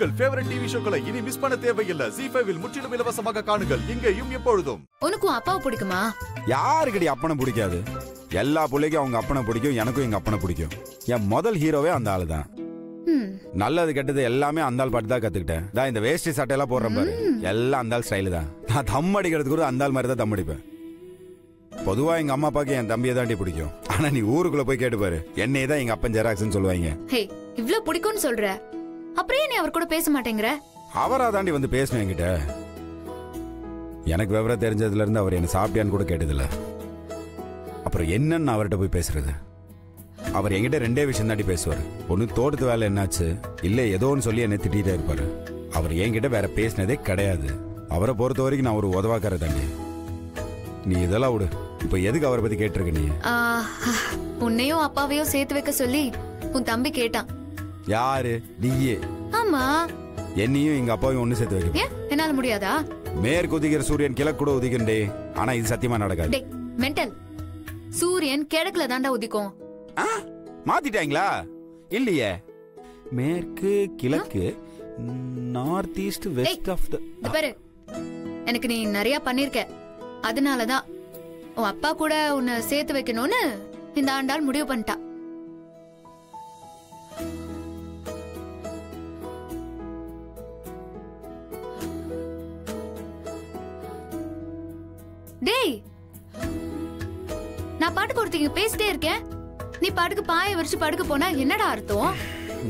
உங்கள் favourite TV ஷோக்களை இனி miss பண்ண தேவையில்லை. Zee5 இல் முற்றிலும் இலவசமாக காணுங்கள், இங்கேயும் எப்பொழுதும். உனக்கும் அப்பாவை பிடிக்குமா? யாருக்கடி அப்பனை பிடிக்காது? எல்லா பிள்ளைக்கும் அவங்க அப்பனை பிடிக்கும், எனக்கும் எங்க அப்பனை பிடிக்கும். என் முதல் ஹீரோவே அந்த ஆளு தான். நல்லது கெட்டது எல்லாமே அந்த ஆள் பாட்டு தான் கத்துக்கிட்டேன். தான் இந்த வேஷ்டி சட்டையெல்லாம் போடுறேன் பாரு, எல்லாம் அந்த ஆள் ஸ்டைலு தான். நான் தம் அடிக்கிறதுக்கு கூட அந்த ஆள் மாதிரி தான் தம் அடிப்பேன். பொதுவா எங்க அம்மா அப்பாக்கு என் தம்பியை தாண்டி பிடிக்கும். ஆனா நீ ஊருக்குள்ள போய் கேட்டு பாரு, என்னையே தான் எங்க அப்பன் ஜெராக்ஸ்னு சொல்லுவாங்க. ஹே, இவ்ளோ பிடிக்கும்னு சொல்ற, அப்புறம் நீ அவர் கூட பேச மாட்டேங்கிற? அவரா தாண்டி வந்து பேசணும் என்கிட்ட. எனக்கு விவரம் தெரிஞ்சதுல இருந்து அவர் என்ன சாப்பிட்டியான்னு கூட கேட்டதில்ல. அப்புறம் என்னன்னு அவர்கிட்ட போய் பேசுறது? அவர் என்கிட்ட ரெண்டே விஷயம் தாண்டி பேசுவார். ஒன்னு தோட்டத்து வேலை என்னாச்சு, இல்ல ஏதோன்னு சொல்லி என்ன திட்டிகிட்டே இருப்பாரு. அவர் என்கிட்ட வேற பேசினதே கிடையாது. அவரை பொறுத்த வரைக்கும் நான் ஒரு உதவாக்கார தாண்டி. நீ இதெல்லாம் விடு, இப்ப எதுக்கு அவரை பத்தி கேட்டிருக்க நீ? உன்னையும் அப்பாவையும் சேர்த்து வைக்க சொல்லி உன் தம்பி கேட்டான். யாரு? நீயே? ஆமா. என்னையும் எங்க அப்பாவையும் ஒண்ணு சேர்த்து வைக்க என்னால முடியாதா? மேற்கு உதிக்கிற சூரியன் கிழக்கு கூட உதிக்கண்டே, ஆனா இது சத்தியமா நடக்காது. மென்டல். சூரியன் கிழக்குல தாண்டா உதிக்கும். மாத்திட்டாங்களா? இல்லையே, மேற்கு கிழக்கு north east west of the. பாரு, எனக்கு நீ நிறைய பண்ணிருக்க, அதனாலதான் உன் அப்பா கூட உன்னை சேர்த்து வைக்கணும்னு இந்த ஆண்டாள் முடிவு பண்ணிட்டா. டேய், நான் பாட்டுக்கு ஒருத்தங்க பேசிட்டே இருக்கேன், நீ பாட்டுக்கு பாய விரிச்சு படுக்க போனா என்னடா அர்த்தம்?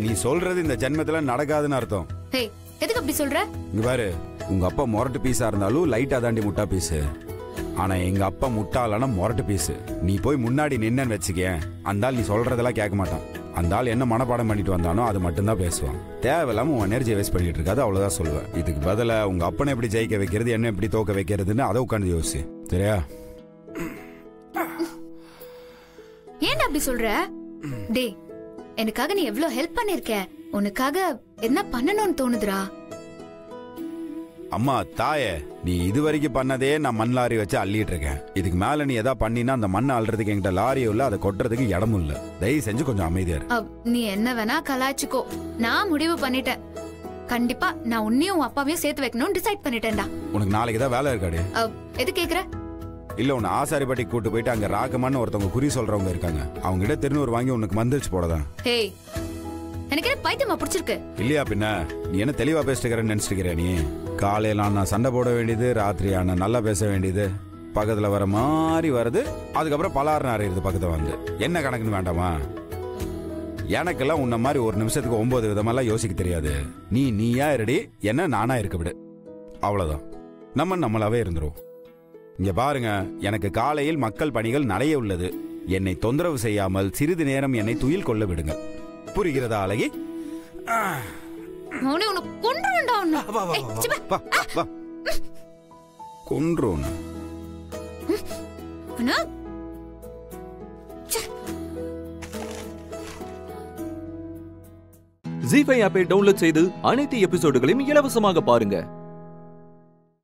நீ சொல்றது இந்த ஜென்மத்துல நடக்காதுன்னு அர்த்தம். ஹே, எதுக்கு அப்படி சொல்ற? இங்க பாரு, உங்க அப்பா மொரட்டு பீஸா இருந்தாலும் லைட்டா தாண்டி முட்டா பீஸ். ஆனா எங்க அப்பா முட்டாளான மொரட்டு பீஸ். நீ போய் முன்னாடி நின்னு வச்சுக்க, அந்த ஆள் நீ சொல்றதெல்லாம் கேட்க மாட்டான். அந்த ஆள் என்ன மனப்பாடம் பண்ணிட்டு வந்தானோ அது மட்டும்தான் பேசுவான். தேவையில்லாம உன் எனர்ஜியை வேஸ்ட் பண்ணிட்டு இருக்காது, அவ்வளவுதான் சொல்லுவேன். இதுக்கு பதிலா உங்க அப்பனை எப்படி ஜெயிக்க வைக்கிறது, என்ன எப்படி தோக்க வைக்கிறதுன்னு அதை உட்காந்து யோசி, சரியா? ஏன் அப்படி சொல்ற? டேய், எனக்காக நீ எவ்வளவு ஹெல்ப் பண்ணிருக்க, உனக்காக என்ன பண்ணணும்னு தோணுதுரா. அம்மா தாயே, நீ இது வரைக்கும் பண்ணதே நான் மண் லாரி வச்சு அள்ளிட்டு இருக்கேன். இதுக்கு மேல நீ எதா பண்ணினா அந்த மண்ணை அள்ளுறதுக்கு என்கிட்ட லாரியும் இல்ல, அதை கொட்டுறதுக்கு இடமும் இல்ல. தயவு செஞ்சு கொஞ்சம் அமைதியா இரு. நீ என்ன வேணா கலாய்ச்சிக்கோ, நான் முடிவு பண்ணிட்டேன். கண்டிப்பா நான் உன்னையும் உன் அப்பாவையும் சேர்த்து வைக்கணும்னு டிசைட் பண்ணிட்டேன்டா. உனக்கு நாளைக்கு தான் வேலை இருக்காடு? எது கேக்குற? இல்ல, உன்னை ஆசாரிப்பட்டிக்கு கூட்டு போயிட்டு அங்க ராகமான்னு ஒருத்தவங்க குறி சொல்றவங்க இருக்காங்க, அவங்க கிட்ட திருநூறு வாங்கி உனக்கு மந்திரிச்சு போடதான். ஹேய், எனக்கு என்ன பைத்தியமா பிடிச்சிருக்கு? இல்லையா பின்ன, நீ என்ன தெளிவா பேசிட்டு நினைச்சிட்டு நீ? காலையில நான் சண்டை போட வேண்டியது, ராத்திரி நான் நல்லா பேச வேண்டியது, பக்கத்துல வர மாதிரி வருது, அதுக்கப்புறம் பலாறு நிறையுது பக்கத்துல வந்து. என்ன கணக்குன்னு வேண்டாமா? எனக்கெல்லாம் உன்ன மாதிரி ஒரு நிமிஷத்துக்கு 9 விதமெல்லாம் யோசிக்க தெரியாது. நீயா இருடி, என்ன நானா இருக்க விடு, அவ்வளவுதான். நம்மளாவே இருந்துரும். இங்க பாருங்க, எனக்கு காலையில் மக்கள் பணிகள் நிறைய உள்ளது. என்னை தொந்தரவு செய்யாமல் சிறிது நேரம் என்னை துயில் கொள்ள விடுங்கள். புரிகிறதா அழகி? கொன்றோன்னு Zee5 ஆப்பை டவுன்லோட் செய்து அனைத்து எபிசோடுகளையும் இலவசமாக பாருங்க.